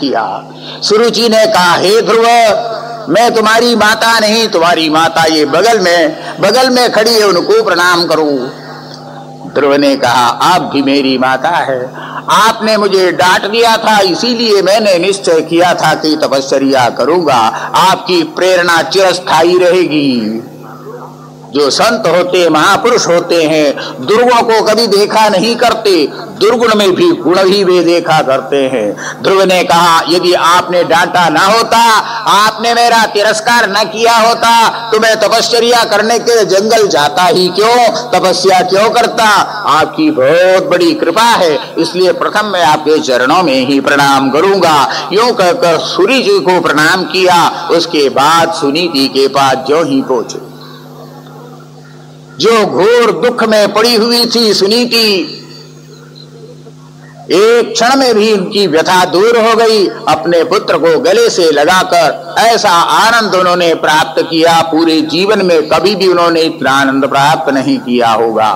किया। सुरुचि ने कहा, हे ध्रुव, मैं तुम्हारी माता नहीं, तुम्हारी माता ये बगल में खड़ी है, उनको प्रणाम करूं। ध्रुव ने कहा, आप भी मेरी माता है, आपने मुझे डांट दिया था, इसीलिए मैंने निश्चय किया था कि तपश्चर्या करूंगा, आपकी प्रेरणा चिरस्थायी रहेगी। जो संत होते, महापुरुष होते हैं, दुर्गुण को कभी देखा नहीं करते, दुर्गुण में भी गुण ही वे देखा करते हैं। ध्रुव ने कहा, यदि आपने डांटा ना होता, आपने मेरा तिरस्कार न किया होता, तो मैं तपश्चर्या करने के लिए जंगल जाता ही क्यों, तपस्या क्यों करता। आपकी बहुत बड़ी कृपा है, इसलिए प्रथम मैं आपके चरणों में ही प्रणाम करूंगा। यूं कहकर सूर्य जी को प्रणाम किया। उसके बाद सुनीति के पास जो ही पहुंचे। जो घोर दुख में पड़ी हुई थी सुनीति, एक क्षण में भी उनकी व्यथा दूर हो गई। अपने पुत्र को गले से लगाकर ऐसा आनंद उन्होंने प्राप्त किया, पूरे जीवन में कभी भी उन्होंने इतना आनंद प्राप्त नहीं किया होगा।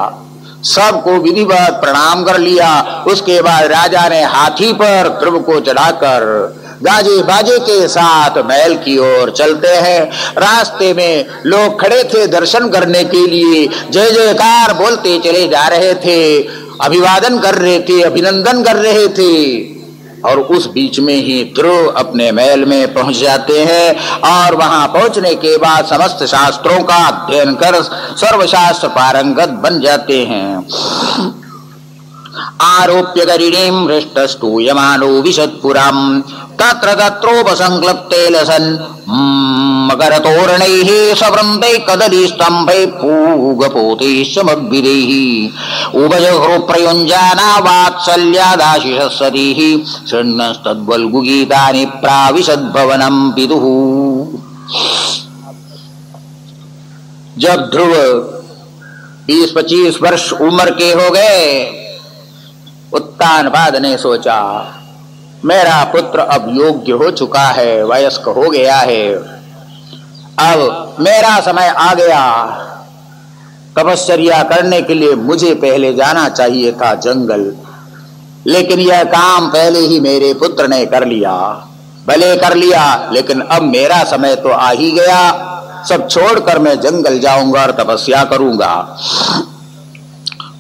सबको विधिवत प्रणाम कर लिया। उसके बाद राजा ने हाथी पर ध्रुव को चढ़ाकर गाजे बाजे के साथ महल की ओर चलते हैं। रास्ते में लोग खड़े थे दर्शन करने के लिए, जय जयकार बोलते चले जा रहे थे, अभिवादन कर रहे थे, अभिनंदन कर रहे थे। और उस बीच में ही ध्रुव अपने महल में पहुंच जाते हैं और वहां पहुंचने के बाद समस्त शास्त्रों का अध्ययन कर सर्वशास्त्र पारंगत बन जाते हैं। आरोप्य गरीणीं हृष्टस्तूयमानो विशत्पुराम् तत्र तत्रोपसंक्लप्ते लसन् मकरतोरणैः सवृन्दैः कदलीस्तम्भैः पूगपोतैश्च मद्भिदैः उभजहृप्रयुञ्जाना वात्सल्यादाशिषः सतीः शृण्वंस्तद्वल्गुगीतानि प्राविशद्भवनं विदुः। जब ध्रुव 20-25 वर्ष उम्र के हो गए, उत्तानपाद ने सोचा, मेरा पुत्र अब योग्य हो चुका है, वयस्क हो गया है, अब मेरा समय आ गया। तपश्चर्या करने के लिए मुझे पहले जाना चाहिए था जंगल, लेकिन यह काम पहले ही मेरे पुत्र ने कर लिया। भले कर लिया, लेकिन अब मेरा समय तो आ ही गया। सब छोड़कर मैं जंगल जाऊंगा और तपस्या करूंगा।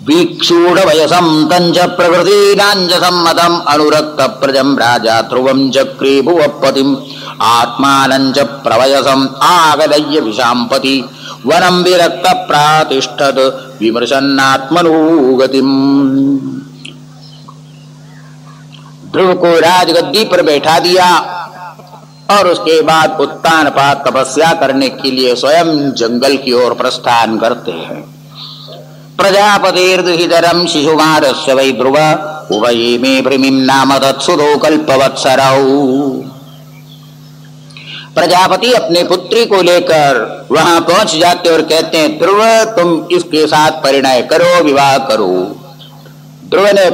वीक्षूढ़ वयसं तंच प्रकृतिनांच सम्मतम् अनुरक्त प्रजं राजा ध्रुवं चक्रे भुवपतिम् आत्मानंच प्रवयसम् आगदय्य विशाम्पति वनं विरक्त प्रातिष्ठत विमर्शन्नात्मनुगतिम्। ध्रुव को राजगद्दी पर बैठा दिया और उसके बाद उत्तानपाद तपस्या करने के लिए स्वयं जंगल की ओर प्रस्थान करते हैं। प्रजापतिर्दुहितरं शिशुमारस्य वै ध्रुव उभये मे भृमिं नाम तत्सुतो कल्पवत्सरौ। प्रजापति अपने पुत्री को लेकर वहां पहुंच जाते और कहते हैं, ध्रुव तुम इसके साथ परिणय करो, विवाह करो। ध्रुव ने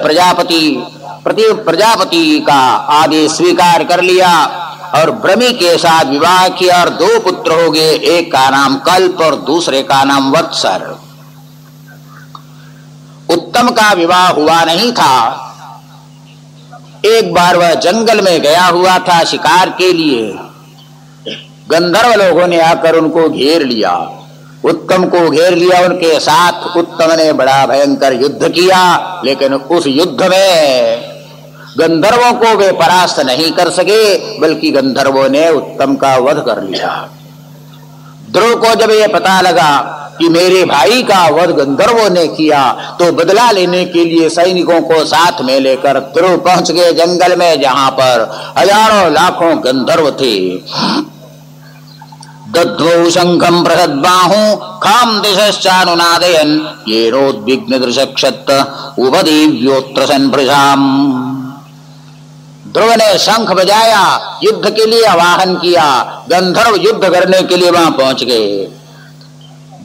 प्रजापति का आदेश स्वीकार कर लिया और भ्रमि के साथ विवाह किया और 2 पुत्र हो गए। एक का नाम कल्प और दूसरे का नाम वत्सर। उत्तम का विवाह हुआ नहीं था। एक बार वह जंगल में गया हुआ था शिकार के लिए। गंधर्व लोगों ने आकर उनको घेर लिया, उत्तम को घेर लिया। उनके साथ उत्तम ने बड़ा भयंकर युद्ध किया, लेकिन उस युद्ध में गंधर्वों को वे परास्त नहीं कर सके, बल्कि गंधर्वों ने उत्तम का वध कर लिया। ध्रुव को जब यह पता लगा कि मेरे भाई का वध गंधर्वों ने किया, तो बदला लेने के लिए सैनिकों को साथ में लेकर ध्रुव पहुंच गए जंगल में, जहां पर हजारों लाखों गंधर्व थे। दद्वौ शंखं प्रसद्बाहुं खां दिशश्चानुनादयन् येनोद्विग्न दृशक्षत उपदीव्योऽत्र सन्भृशाम्। ध्रुव ने शंख बजाया, युद्ध के लिए आवाहन किया। गंधर्व युद्ध करने के लिए वहां पहुंच गए।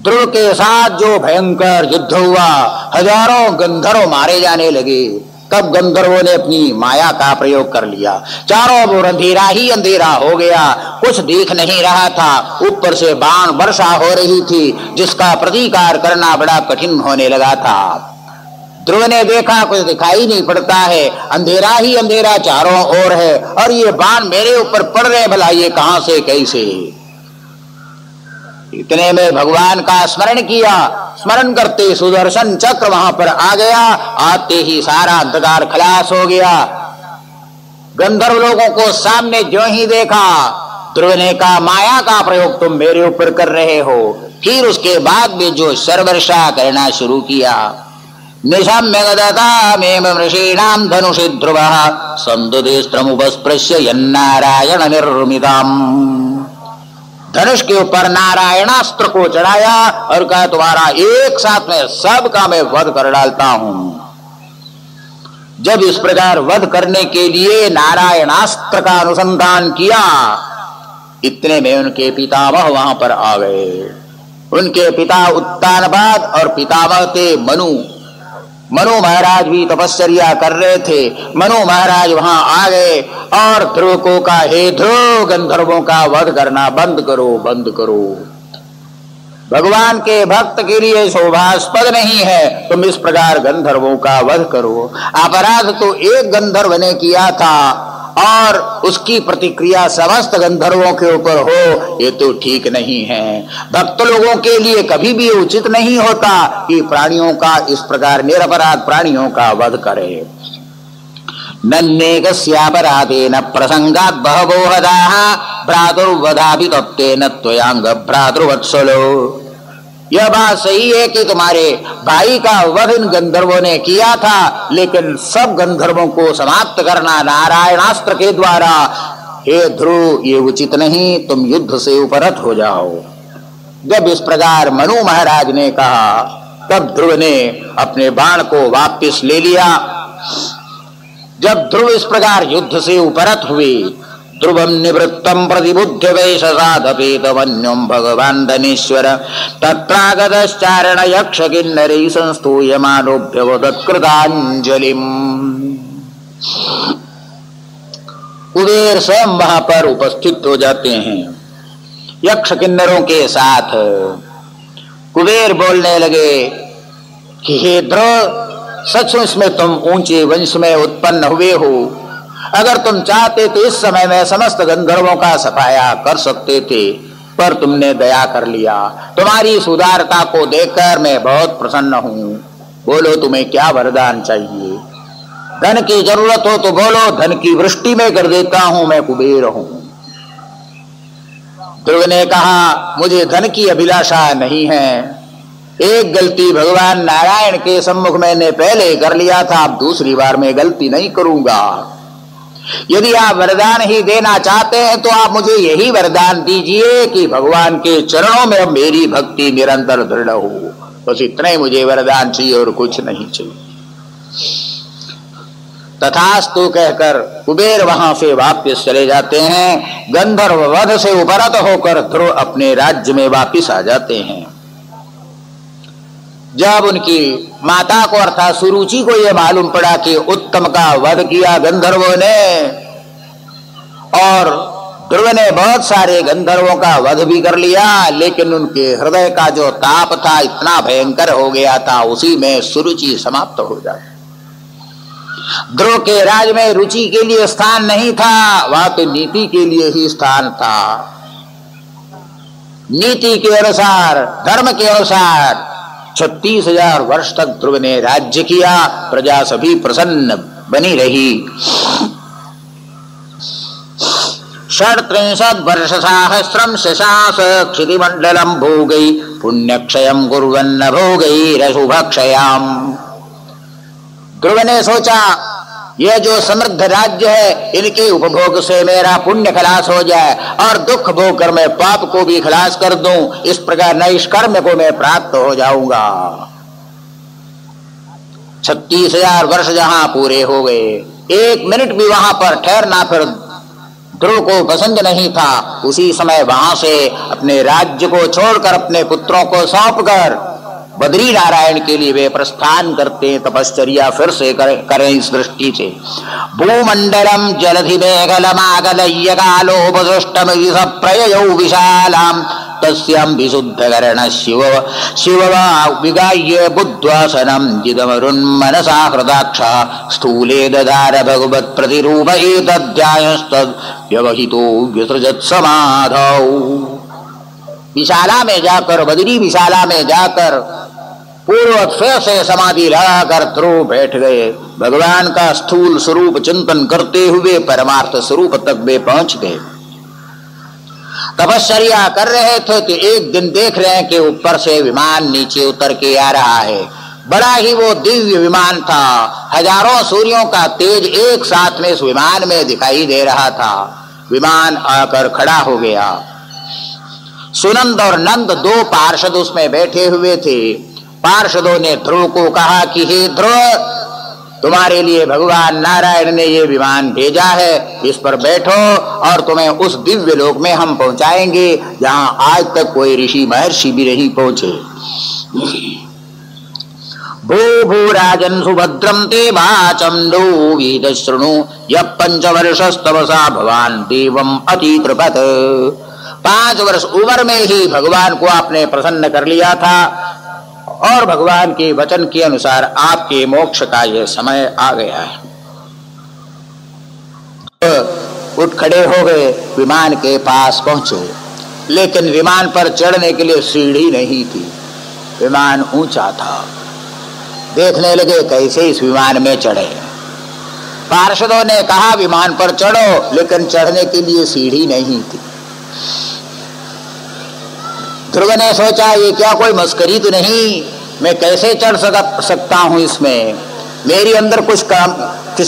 ध्रुव के साथ जो भयंकर युद्ध हुआ, हजारों गंधर्व मारे जाने लगे। तब गंधर्वों ने अपनी माया का प्रयोग कर लिया। चारों ओर अंधेरा ही अंधेरा हो गया, कुछ दिख नहीं रहा था। ऊपर से बाण वर्षा हो रही थी, जिसका प्रतिकार करना बड़ा कठिन होने लगा था। ध्रुव ने देखा कुछ दिखाई नहीं पड़ता है, अंधेरा ही अंधेरा चारों ओर है, और ये बाण मेरे ऊपर पड़ रहे, भला ये कहां से कैसे। इतने में भगवान का स्मरण किया, स्मरण करते सुदर्शन चक्र वहां पर आ गया। आते ही सारा अंधकार खलास हो गया। गंधर्व लोगों को सामने जो ही देखा, ध्रुव ने कहा माया का प्रयोग तुम मेरे ऊपर कर रहे हो। फिर उसके बाद में जो सर्वर्षा करना शुरू किया। निशम्य गदतामेव ऋषीणां धनुषि ध्रुवः संदुतिस्त्रमुपस्पृश्य यन्नारायण निर्मितम्। धनुष के ऊपर नारायणास्त्र को चढ़ाया और कहा तुम्हारा एक साथ में सबका मैं वध कर डालता हूं। जब इस प्रकार वध करने के लिए नारायणास्त्र का अनुसंधान किया, इतने में उनके पितामह वहां पर आ गए। उनके पिता उत्तानपाद और पितामह थे मनु। मनु महाराज भी तपस्या कर रहे थे। मनु महाराज वहां आ गए और ध्रुव को कहा हे ध्रुव, गंधर्वों का वध करना बंद करो, बंद करो। भगवान के भक्त के लिए शोभास्पद नहीं है तुम इस प्रकार गंधर्वों का वध करो। अपराध तो एक गंधर्व ने किया था और उसकी प्रतिक्रिया समस्त गंधर्वों के ऊपर हो, ये तो ठीक नहीं है। भक्त लोगों के लिए कभी भी उचित नहीं होता कि प्राणियों का इस प्रकार निरपराध प्राणियों का वध करे। नन्नेकस्यापराधेन प्रसंगात् बहवो हताः भ्रातुर्वधापि तप्तेन त्वयाङ्ग भ्रातृवत्सलो। यह बात सही है कि तुम्हारे भाई का वध इन गंधर्वों ने किया था, लेकिन सब गंधर्वों को समाप्त करना नारायणास्त्र के द्वारा, हे ध्रुव ये उचित नहीं, तुम युद्ध से उपरत हो जाओ। जब इस प्रकार मनु महाराज ने कहा, तब ध्रुव ने अपने बाण को वापस ले लिया। जब ध्रुव इस प्रकार युद्ध से उपरत हुए, ध्रुवं निवृत्तं प्रतिबुद्ध वैशसादपेतमन्यं भगवान् धनेश्वर तत्रागतश्चारण यक्ष किन्नरैः संस्तूयमानोऽभ्यवदत्कृताञ्जलिम्। कुबेर स्वयं वहां पर उपस्थित हो जाते हैं यक्ष किन्नरों के साथ। कुबेर बोलने लगे कि हे ध्रुव, सचमुच में तुम ऊंचे वंश में उत्पन्न हुए हो। अगर तुम चाहते तो इस समय में समस्त गंधर्वों का सफाया कर सकते थे, पर तुमने दया कर लिया। तुम्हारी सुदारता को देखकर मैं बहुत प्रसन्न हूं। बोलो तुम्हें क्या वरदान चाहिए? धन की जरूरत हो तो बोलो, धन की वृष्टि में कर देता हूं, मैं कुबेर हूं। ध्रुव ने कहा मुझे धन की अभिलाषा नहीं है। एक गलती भगवान नारायण के सम्मुख मैंने पहले कर लिया था, अब दूसरी बार मैं गलती नहीं करूंगा। यदि आप वरदान ही देना चाहते हैं तो आप मुझे यही वरदान दीजिए कि भगवान के चरणों में अब मेरी भक्ति निरंतर दृढ़ हो। बस इतना ही मुझे वरदान चाहिए और कुछ नहीं चाहिए। तथास्तु कहकर कुबेर वहां से वापस चले जाते हैं। गंधर्व वध से उपरत होकर ध्रुव अपने राज्य में वापिस आ जाते हैं। जब उनकी माता को अर्थात सुरुचि को यह मालूम पड़ा कि उत्तम का वध किया गंधर्वों ने, और ध्रुव ने बहुत सारे गंधर्वों का वध भी कर लिया, लेकिन उनके हृदय का जो ताप था इतना भयंकर हो गया था, उसी में सुरुचि समाप्त हो जाए। ध्रुव के राज में रुचि के लिए स्थान नहीं था, वहां तो नीति के लिए ही स्थान था। नीति के अनुसार, धर्म के अनुसार 36,000 वर्ष तक ध्रुव ने राज्य किया। प्रजा सभी प्रसन्न बनी रही। 37 वर्ष सहस्रम शशास क्षितिमंडलम भोगै पुण्यक्षयम कुर्वन्न भोगै रशुभक्षयाम। ध्रुव ने सोचा यह जो समृद्ध राज्य है, इनके उपभोग से मेरा पुण्य खलास हो जाए और दुख भोग कर मैं पाप को भी खलास कर दूं। इस प्रकार नैष्कर्म्य को मैं प्राप्त हो जाऊंगा। 36,000 वर्ष जहां पूरे हो गए, एक मिनट भी वहां पर ठहरना फिर ध्रुव को पसंद नहीं था। उसी समय वहां से अपने राज्य को छोड़कर अपने पुत्रों को सौंपकर बद्री नारायण के लिए वे प्रस्थान करते हैं। तपश्चर्या फिर से करें इस दृष्टि से। भूमंडलम जलधि मेघलमागलय्य कालोपसृष्टम प्रययौ विशालाम तस्यां विशुद्धकरण शिव शिववा विगाह्य बुद्ध्वासनं जिदमरुन्मनसा हृदाक्ष स्थूले ददार भगवत् प्रतिरूप एतद्ध्यायस्तद् व्यवहितो व्यसृजत् समाधौ। विशाला में जाकर, बदरी विशाला में जाकर पूर्व से समाधि लगाकर ध्रुव बैठ गए। भगवान का स्थूल स्वरूप चिंतन करते हुए परमार्थ स्वरूप तक वे पहुंच गए। तपश्चर्या कर रहे थे तो एक दिन देख रहे हैं कि ऊपर से विमान नीचे उतर के आ रहा है। बड़ा ही वो दिव्य विमान था, हजारों सूर्यों का तेज एक साथ में इस विमान में दिखाई दे रहा था। विमान आकर खड़ा हो गया। सुनंद और नंद दो पार्षद उसमें बैठे हुए थे। पार्षदों ने ध्रुव को कहा कि हे ध्रुव, तुम्हारे लिए भगवान नारायण ने ये विमान भेजा है, इस पर बैठो और तुम्हें उस दिव्य लोक में हम पहुंचाएंगे जहां आज तक कोई ऋषि महर्षि भी नहीं पहुंचे। भू भू राजन सुभद्रम ते वाचम नो वेद शृणु यः पंचवर्षस्तपसा भवान देवम अतिकृपत। 5 वर्ष उम्र में ही भगवान को आपने प्रसन्न कर लिया था और भगवान के वचन के अनुसार आपके मोक्ष का यह समय आ गया है। उठ खड़े हो गए, विमान के पास पहुंचे, लेकिन विमान पर चढ़ने के लिए सीढ़ी नहीं थी। विमान ऊंचा था। देखने लगे कैसे इस विमान में चढ़े। पार्षदों ने कहा विमान पर चढ़ो, लेकिन चढ़ने के लिए सीढ़ी नहीं थी। ध्रुव ने सोचा ये क्या कोई मस्करी तो नहीं, मैं कैसे चढ़ सकता हूं इसमें। मेरी अंदर कुछ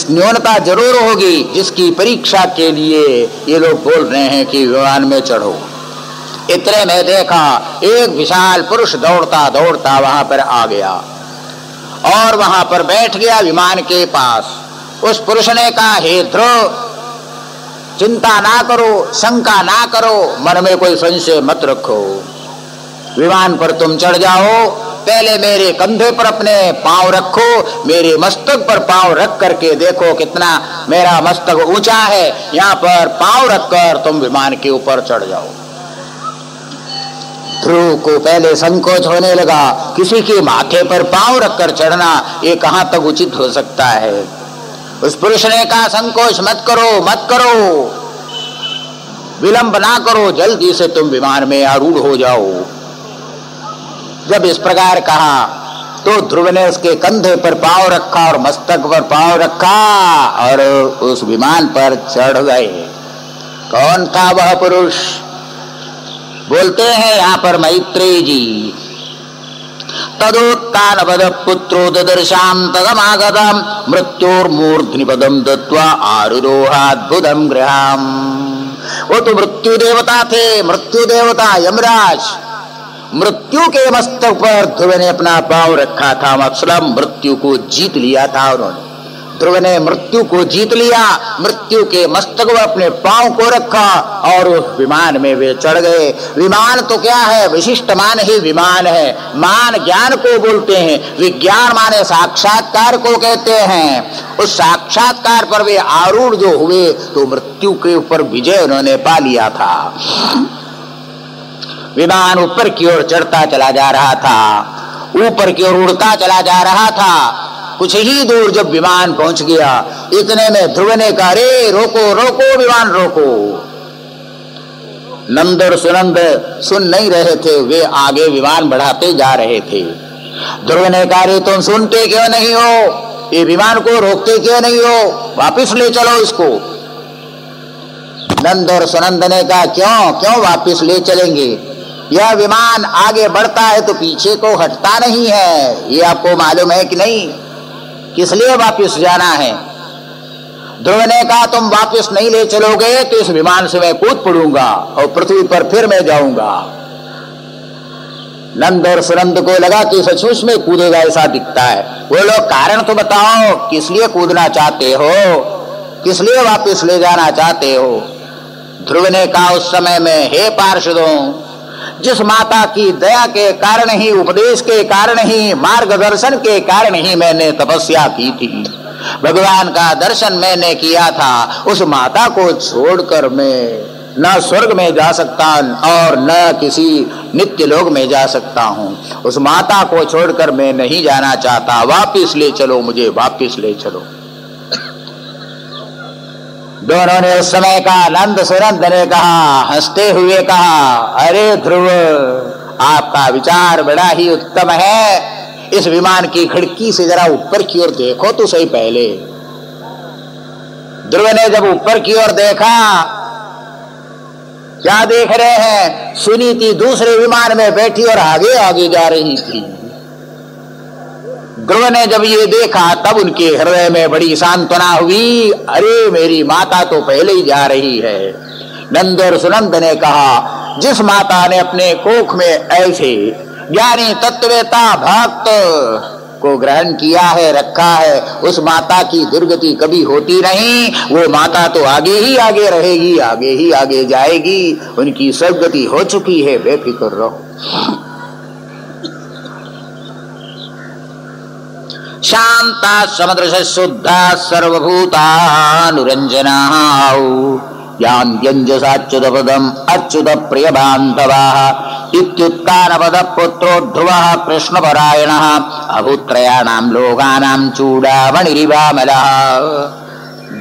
न्यूनता जरूर होगी जिसकी परीक्षा के लिए ये लोग बोल रहे हैं कि विमान में चढ़ो। इतने में देखा एक विशाल पुरुष दौड़ता दौड़ता वहां पर आ गया और वहां पर बैठ गया विमान के पास। उस पुरुष ने कहा हे ध्रुव, चिंता ना करो, शंका ना करो, मन में कोई संशय मत रखो। विमान पर तुम चढ़ जाओ, पहले मेरे कंधे पर अपने पांव रखो, मेरे मस्तक पर पांव रख करके देखो कितना मेरा मस्तक ऊंचा है। यहाँ पर पांव रखकर तुम विमान के ऊपर चढ़ जाओ। ध्रुव को पहले संकोच होने लगा, किसी के माथे पर पांव रखकर चढ़ना ये कहां तक उचित हो सकता है। उस पुरुष ने कहा संकोच मत करो, मत करो, विलंब ना करो, जल्दी से तुम विमान में आरूढ़ हो जाओ। जब इस प्रकार कहा तो ध्रुव ने उसके कंधे पर पांव रखा और मस्तक पर पांव रखा और उस विमान पर चढ़ गए। कौन था वह पुरुष? बोलते हैं यहाँ पर मैत्रेयी जी, तदोत्तान पद पुत्रो ददर्शाम तदमागतम मृत्योर्मूर्ध्नि पदम दत्वा आरुरोहाद्भुतम गृहम। वो तो मृत्यु देवता थे, मृत्यु देवता यमराज। मृत्यु के मस्तक पर ध्रुव ने अपना पांव रखा था, मतलब मृत्यु को जीत लिया था उन्होंने। ध्रुव ने मृत्यु को जीत लिया, मृत्यु के मस्तक पर अपने पांव को रखा और उस विमान में वे चढ़ गए। विमान तो क्या है, विशिष्ट मान ही विमान है। मान ज्ञान को बोलते हैं, विज्ञान माने साक्षात्कार को कहते हैं। उस साक्षात्कार पर वे आरूढ़ जो हुए तो मृत्यु के ऊपर विजय उन्होंने पा लिया था। विमान ऊपर की ओर चढ़ता चला जा रहा था, ऊपर की ओर उड़ता चला जा रहा था। कुछ ही दूर जब विमान पहुंच गया, इतने में ध्रुव ने कहा रे रोको रोको, विमान रोको। नंद और सुनंद सुन नहीं रहे थे, वे आगे विमान बढ़ाते जा रहे थे। ध्रुव ने कहा रे तुम सुनते क्यों नहीं हो, ये विमान को रोकते क्यों नहीं हो, वापिस ले चलो इसको। नंद और सुनंद ने कहा क्यों क्यों वापिस ले चलेंगे, यह विमान आगे बढ़ता है तो पीछे को हटता नहीं है, ये आपको मालूम है कि नहीं, किस लिए वापिस जाना है। ध्रुव ने कहा तुम वापिस नहीं ले चलोगे तो इस विमान से मैं कूद पड़ूंगा और पृथ्वी पर फिर मैं जाऊंगा। नंद और सुनंद को लगा कि सचमुच में कूदेगा ऐसा दिखता है। वो लोग कारण तो बताओ, किस लिए कूदना चाहते हो, किस लिए वापिस ले जाना चाहते हो। ध्रुव ने कहा उस समय में हे पार्षदों, जिस माता की दया के कारण ही, उपदेश के कारण ही, मार्गदर्शन के कारण ही मैंने तपस्या की थी, भगवान का दर्शन मैंने किया था, उस माता को छोड़कर मैं न स्वर्ग में जा सकता और न किसी नित्य लोक में जा सकता हूँ। उस माता को छोड़कर मैं नहीं जाना चाहता, वापिस ले चलो मुझे, वापिस ले चलो। दोनों ने उस समय कहा, नंद सुनंद ने कहा, हंसते हुए कहा, अरे ध्रुव, आपका विचार बड़ा ही उत्तम है। इस विमान की खिड़की से जरा ऊपर की ओर देखो तो सही। पहले ध्रुव ने जब ऊपर की ओर देखा, क्या देख रहे हैं? सुनीति दूसरे विमान में बैठी और आगे आगे जा रही थी। ध्रुव ने जब ये देखा तब उनके हृदय में बड़ी सांत्वना हुई, अरे मेरी माता तो पहले ही जा रही है। नंद और सुनंद ने कहा, जिस माता ने अपने कोख में ऐसे ज्ञानी तत्ववेता भक्त को ग्रहण किया है, रखा है, उस माता की दुर्गति कभी होती नहीं। वो माता तो आगे ही आगे रहेगी, आगे ही आगे जाएगी। उनकी सदगति हो चुकी है, बेफिक्र रहो। शांता समुद्र शुद्धा सर्वभूतानुरंजना यान्यंजसाच्युत पदम अच्युत प्रिय बांधवा इत्युत्तान पद पुत्रो ध्रुवः कृष्णपरायणः अभूत्रयाणाम लोकानाम चूड़ामणिरिवामलः।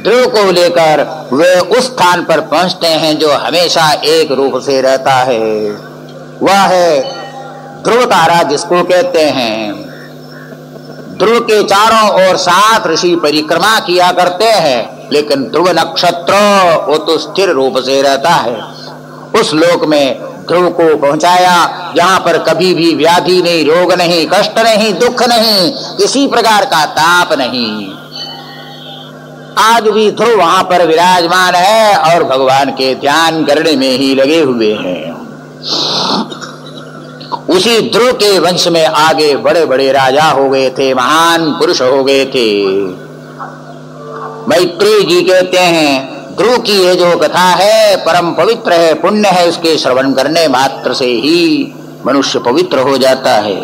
ध्रुव को लेकर वे उस स्थान पर पहुंचते हैं जो हमेशा एक रूप से रहता है। वह है ध्रुव तारा, जिसको कहते हैं। ध्रुव के चारों ओर 7 ऋषि परिक्रमा किया करते हैं, लेकिन ध्रुव नक्षत्र वो तो स्थिर रूप से रहता है। उस लोक में ध्रुव को पहुंचाया जहां पर कभी भी व्याधि नहीं, रोग नहीं, कष्ट नहीं, दुख नहीं, किसी प्रकार का ताप नहीं। आज भी ध्रुव वहां पर विराजमान है और भगवान के ध्यान करने में ही लगे हुए हैं। उसी ध्रुव के वंश में आगे बड़े बड़े राजा हो गए थे, महान पुरुष हो गए थे। मैत्रेय जी कहते हैं, ध्रुव की ये जो कथा है परम पवित्र है, पुण्य है। इसके श्रवण करने मात्र से ही मनुष्य पवित्र हो जाता है।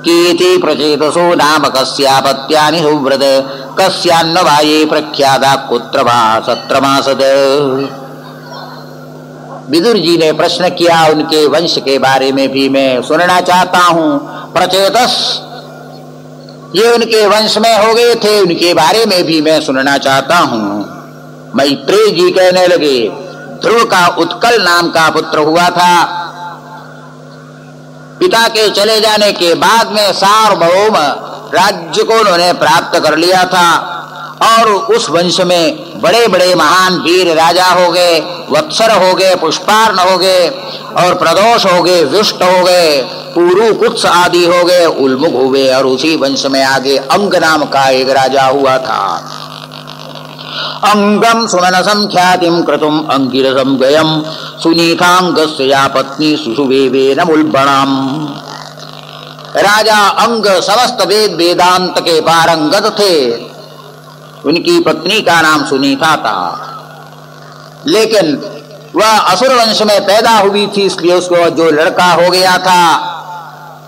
कीति प्रचेतसो नाम कस्यापत्यानि सुव्रत कस्यान्न वाये प्रख्याता कुत्र वा सत्रमासद। विदुर जी ने प्रश्न किया, उनके वंश के बारे में भी मैं सुनना चाहता हूं। प्रचेतस ये उनके वंश में हो गए थे, उनके बारे में भी मैं सुनना चाहता हूं। मैत्रेय जी कहने लगे, ध्रुव का उत्कल नाम का पुत्र हुआ था। पिता के चले जाने के बाद में सार्वभौम राज्य को उन्होंने प्राप्त कर लिया था और उस वंश में बड़े बड़े महान वीर राजा हो गए, वत्सर हो गए, पुष्पार्ण हो गए और प्रदोष हो गए, दुष्ट हो गए, पुरु कुत्स आदि हो गए, उल्मुख हुए। और उसी वंश में आगे अंग नाम का एक राजा हुआ था। अंगम सुमनसं ख्यातिम क्रतुम अंगिरसं गयम सुनीतांगस्य या पत्नी सुसुवेवेन मुल्बणम। राजा अंग समस्त वेद वेदांत के पारंगत थे। उनकी पत्नी का नाम सुनीता था, लेकिन वह असुर वंश में पैदा हुई थी, इसलिए उसको जो लड़का हो गया था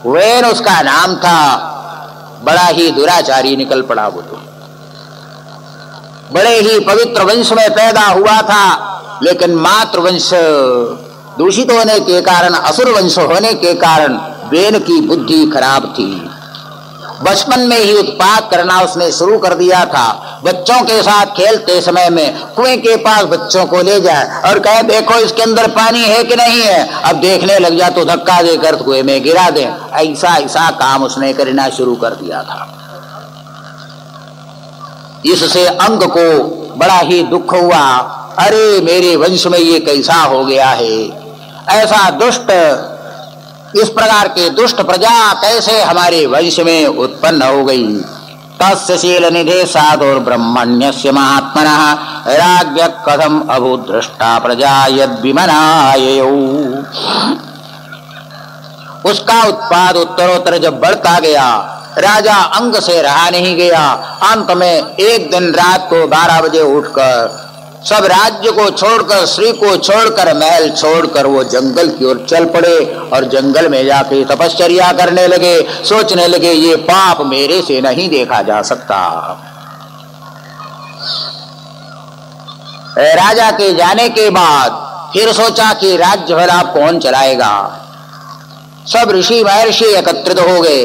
वेन उसका नाम था। बड़ा ही दुराचारी निकल पड़ा। वो तो बड़े ही पवित्र वंश में पैदा हुआ था, लेकिन मातृवंश दूषित होने के कारण, असुर वंश होने के कारण वेन की बुद्धि खराब थी। बचपन में ही उत्पात करना उसने शुरू कर दिया था। बच्चों के साथ खेलते समय में कुएं के पास बच्चों को ले जाए और कहे, देखो इसके अंदर पानी है कि नहीं है। अब देखने लग जा तो धक्का देकर कुएं में गिरा दे। ऐसा ऐसा काम उसने करना शुरू कर दिया था। इससे अंग को बड़ा ही दुख हुआ। अरे मेरे वंश में ये कैसा हो गया है, ऐसा दुष्ट, इस प्रकार के दुष्ट प्रजा कैसे हमारे वंश में उत्पन्न हो गई। तस्य शील निधे साधुर ब्रह्मण्यस्य महात्मनः राज्ञ कथम अभूदृष्टा प्रजा यद विमनाययौ। उसका उत्पाद उत्तरोत्तर जब बढ़ता गया, राजा अंग से रहा नहीं गया। अंत में एक दिन रात को 12 बजे उठकर सब राज्य को छोड़कर, श्री को छोड़कर, महल छोड़कर वो जंगल की ओर चल पड़े और जंगल में जाके तपश्चर्या करने लगे। सोचने लगे, ये पाप मेरे से नहीं देखा जा सकता। राजा के जाने के बाद फिर सोचा कि राज्य भला कौन चलाएगा। सब ऋषि महर्षि एकत्रित हो गए।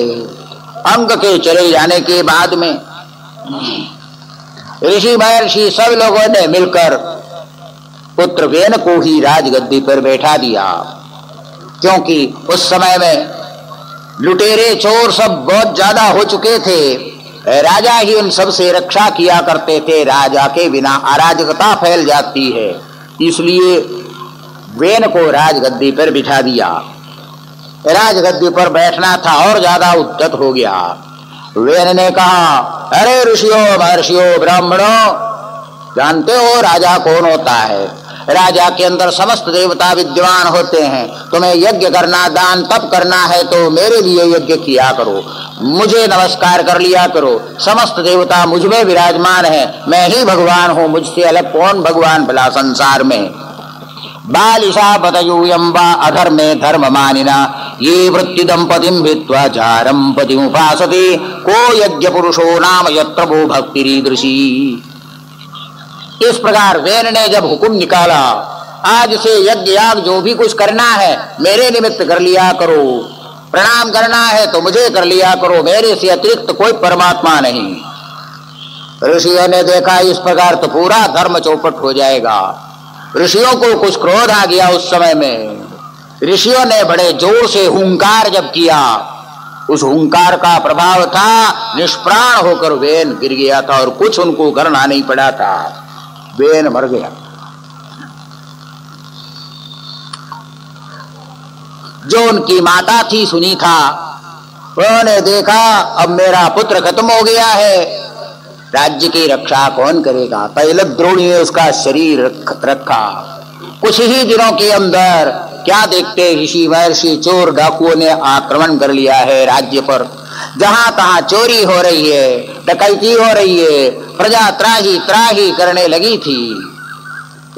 अंग के चले जाने के बाद में ऋषि महर्षि सब लोगों ने मिलकर पुत्र वेन को ही राजगद्दी पर बैठा दिया, क्योंकि उस समय में लुटेरे चोर सब बहुत ज्यादा हो चुके थे। राजा ही उन सब से रक्षा किया करते थे। राजा के बिना अराजकता फैल जाती है, इसलिए वेन को राजगद्दी पर बिठा दिया। राजगद्दी पर बैठना था और ज्यादा उद्यत हो गया। वेन ने कहा, अरे ऋषियों महर्षियों ब्राह्मणों, जानते हो राजा कौन होता है? राजा के अंदर समस्त देवता विद्यमान होते हैं। तुम्हें यज्ञ करना, दान तप करना है तो मेरे लिए यज्ञ किया करो, मुझे नमस्कार कर लिया करो। समस्त देवता मुझ में विराजमान है, मैं ही भगवान हूँ, मुझसे अलग कौन भगवान भला संसार में। बालिशा बतयूयं वा अधर्मे धर्म मानिना ये वृत्ति दंपतिम भित्वा चारम पतिमुपासते को यज्ञ पुरुषो नाम यत्र वो भक्तिरीदृशी। इस प्रकार वेन ने जब हुक्म निकाला, आज से यज्ञ याग जो भी कुछ करना है मेरे निमित्त कर लिया करो, प्रणाम करना है तो मुझे कर लिया करो, मेरे से अतिरिक्त कोई परमात्मा नहीं। ऋषियों ने देखा इस प्रकार तो पूरा धर्म चौपट हो जाएगा। ऋषियों को कुछ क्रोध आ गया। उस समय में ऋषियों ने बड़े जोर से हुंकार जब किया, उस हुंकार का प्रभाव था निष्प्राण होकर वेन गिर गया था और कुछ उनको करना नहीं पड़ा था। वेन मर गया। जो उनकी माता थी सुनीता, उन्होंने देखा अब मेरा पुत्र खत्म हो गया है, राज्य की रक्षा कौन करेगा? तैलक द्रोणी ने उसका शरीर रखा। कुछ ही दिनों के अंदर क्या देखते, ऋषि महर्षि चोर डाकुओं ने आक्रमण कर लिया है राज्य पर। जहां तहां चोरी हो रही है, डकैती हो रही है, प्रजा त्राही त्राही करने लगी थी।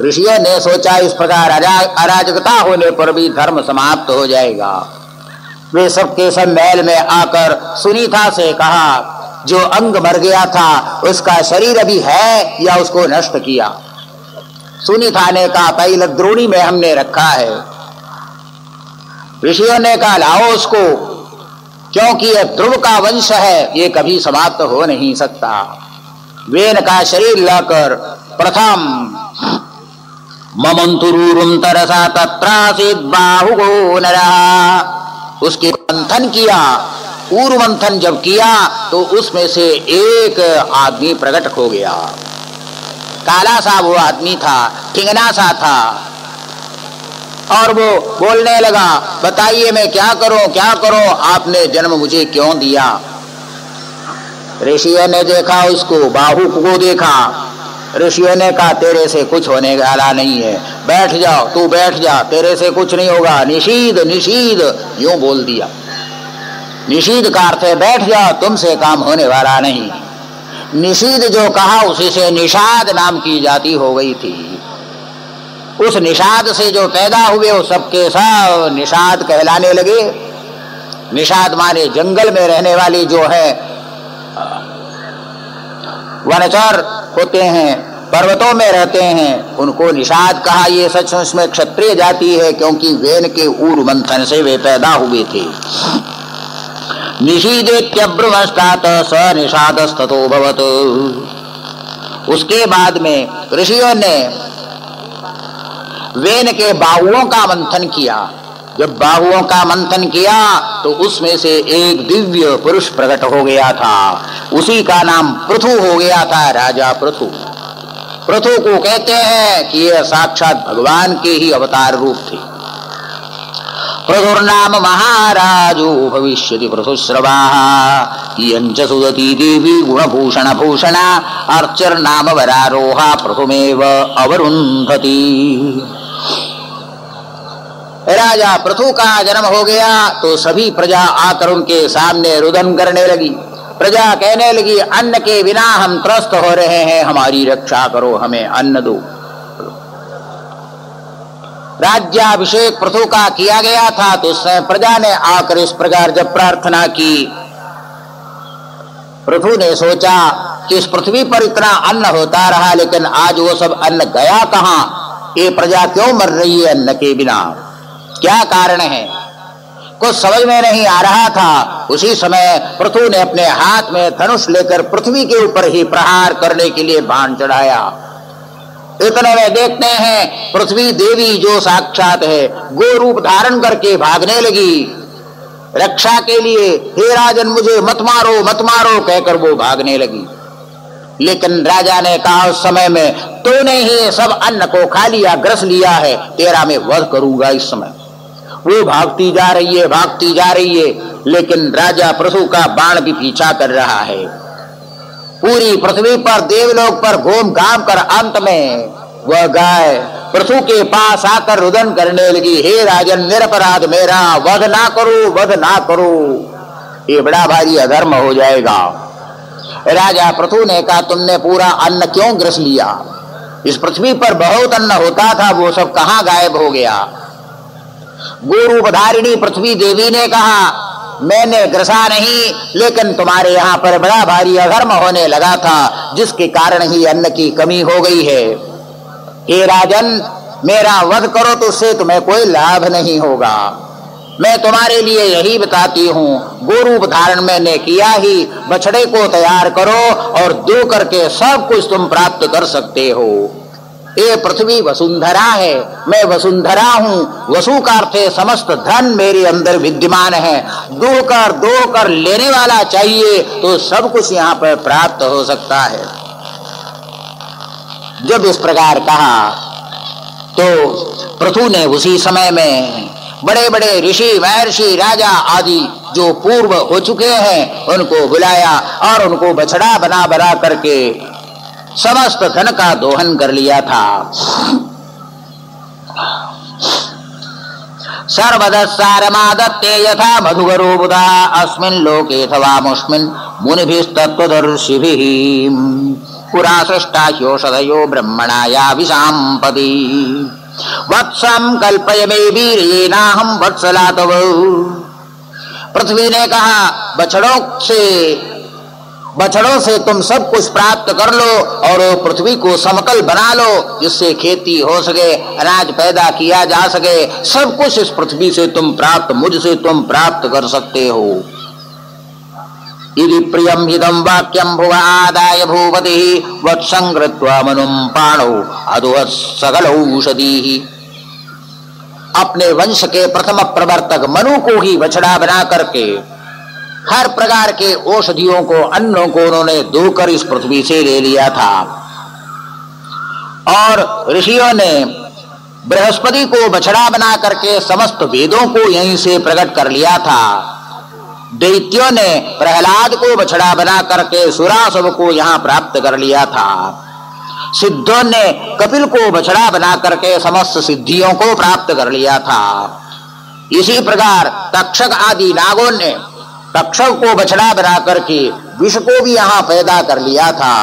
ऋषियों ने सोचा इस प्रकार अराजकता होने पर भी धर्म समाप्त हो जाएगा। वे सबके सब महल में आकर सुनीता से कहा, जो अंग मर गया था उसका शरीर अभी है या उसको नष्ट किया? सुनीता ने कहा, तैलक द्रोणी में हमने रखा है। ऋषियों ने कहा, लाओ उसको, क्योंकि यह ध्रुव का वंश है, ये कभी समाप्त हो नहीं सकता। वेन का शरीर लाकर प्रथम ममंतुरूरुम तरसा तत्रासीद बाहुगो नरः, उसके मंथन किया। ऊर मंथन जब किया तो उसमें से एक आदमी प्रकट हो गया। काला सा वो आदमी था, ठिंगना सा था, और वो बोलने लगा, बताइए मैं क्या करूं क्या करूं, आपने जन्म मुझे क्यों दिया? ऋषियों ने देखा उसको, बाहु को देखा। ऋषियों ने कहा, तेरे से कुछ होने वाला नहीं है, बैठ जाओ, तू बैठ जा, तेरे से कुछ नहीं होगा। निषीद निषीद यूं बोल दिया। निषीद का अर्थ है बैठ जाओ, तुमसे काम होने वाला नहीं। निषीद जो कहा उसी से निषाद नाम की जाति हो गई थी। उस निषाद से जो पैदा हुए वो सबके सब निषाद कहलाने लगे। निषाद माने जंगल में रहने वाली जो है वनचर होते हैं, पर्वतों में रहते हैं, उनको निषाद कहा। ये सचमुच में क्षत्रिय जाति है, क्योंकि वेन के ऊर मंथन से वे पैदा हुए थे। निषीदेत्यब्रुवस्तात स निषादस्ततो भवत। उसके बाद में ऋषियों ने वेन के बाहुओं का मंथन किया। जब बाहुओं का मंथन किया तो उसमें से एक दिव्य पुरुष प्रकट हो गया था। उसी का नाम पृथु हो गया था, राजा पृथु। पृथु को कहते हैं कि यह साक्षात भगवान के ही अवतार रूप थे। पृथुर्नाम महाराजो भविष्यति पृथुश्रवाः इयञ्च सुदती देवी गुणभूषण भूषणा अर्चर्नाम वरारोहा पृथुमेव अवरुन्धति। राजा पृथु का जन्म हो गया तो सभी प्रजा आकर उनके सामने रुदन करने लगी। प्रजा कहने लगी, अन्न के बिना हम त्रस्त हो रहे हैं, हमारी रक्षा करो, हमें अन्न दो। राज्याभिषेक पृथु का किया गया था तो उसने प्रजा ने आकर इस प्रकार जब प्रार्थना की, पृथु ने सोचा कि इस पृथ्वी पर इतना अन्न होता रहा, लेकिन आज वो सब अन्न गया कहां? ये प्रजा क्यों मर रही है अन्न के बिना? क्या कारण है? कुछ समझ में नहीं आ रहा था। उसी समय पृथु ने अपने हाथ में धनुष लेकर पृथ्वी के ऊपर ही प्रहार करने के लिए बाण चढ़ाया। इतने में देखते हैं पृथ्वी देवी जो साक्षात है गो रूप धारण करके भागने लगी रक्षा के लिए। हे राजन, मुझे मत मारो मत मारो कहकर वो भागने लगी। लेकिन राजा ने कहा उस समय में, तूने ही सब अन्न को खा लिया, ग्रस लिया है, तेरा मैं वध करूंगा इस समय। वो भागती जा रही है, भागती जा रही है, लेकिन राजा पृथु का बाण भी पीछा कर रहा है। पूरी पृथ्वी पर देवलोक पर घूम घाम कर अंत में वह गाय पृथु के पास आकर रुदन करने लगी, हे राजन, निरपराध मेरा वध ना करो, वध ना करो, ये बड़ा भारी अधर्म हो जाएगा। राजा पृथु ने कहा, तुमने पूरा अन्न क्यों ग्रस लिया? इस पृथ्वी पर बहुत अन्न होता था, वो सब कहां गायब हो गया? गोरूपधारिणी पृथ्वी देवी ने कहा, मैंने ग्रसा नहीं, लेकिन तुम्हारे यहाँ पर बड़ा भारी अधर्म होने लगा था, जिसके कारण ही अन्न की कमी हो गई है। हे राजन, मेरा वध करो तो उससे तुम्हें कोई लाभ नहीं होगा। मैं तुम्हारे लिए यही बताती हूँ, गोरूप धारण मैंने किया ही, बछड़े को तैयार करो और दो करके सब कुछ तुम प्राप्त कर सकते हो। ये पृथ्वी वसुंधरा है, मैं वसुंधरा हूँ। वसु का अर्थ है समस्त धन मेरे अंदर विद्यमान है। दो कर लेने वाला चाहिए तो सब कुछ यहाँ पर प्राप्त हो सकता है। जब इस प्रकार कहा तो पृथु ने उसी समय में बड़े बड़े ऋषि महर्षि राजा आदि जो पूर्व हो चुके हैं उनको बुलाया और उनको बछड़ा बना बना करके समस्त धन का दोहन कर लिया था। सर्वदस्सारमादत्ते यथा मधुकरो बुधा अस्मिन् लोके थवामुष्मिन् मुनिभिस्तत्त्वदर्शिभिः पुरा सृष्टा ह्योषधयो ब्रह्मणा या विशाम्पति वत्सं कल्पय मे वीर्येनाहं वत्सला तव। पृथ्वी ने कहा, बछड़ों से तुम सब कुछ प्राप्त कर लो और पृथ्वी को समतल बना लो, जिससे खेती हो सके, अनाज पैदा किया जा सके। सब कुछ इस पृथ्वी से तुम प्राप्त, मुझसे तुम प्राप्त कर सकते हो। यदि प्रियम हिदम वाक्यम भुव आदाय भूपति वत्संकृत्वा मनुम पाणो अदुह सकल औषधि। अपने वंश के प्रथम प्रवर्तक मनु को ही बछड़ा बना करके हर प्रकार के औषधियों को, अन्नों को उन्होंने धोकर इस पृथ्वी से ले लिया था। और ऋषियों ने बृहस्पति को बछड़ा बना करके समस्त वेदों को यहीं से प्रकट कर लिया था। दैत्यों ने प्रहलाद को बछड़ा बना करके सुरासुर को यहाँ प्राप्त कर लिया था। सिद्धों ने कपिल को बछड़ा बना करके समस्त सिद्धियों को प्राप्त कर लिया था। इसी प्रकार तक्षक आदि नागों ने तक्षक को बछड़ा बना करके विष को भी यहाँ पैदा कर लिया था।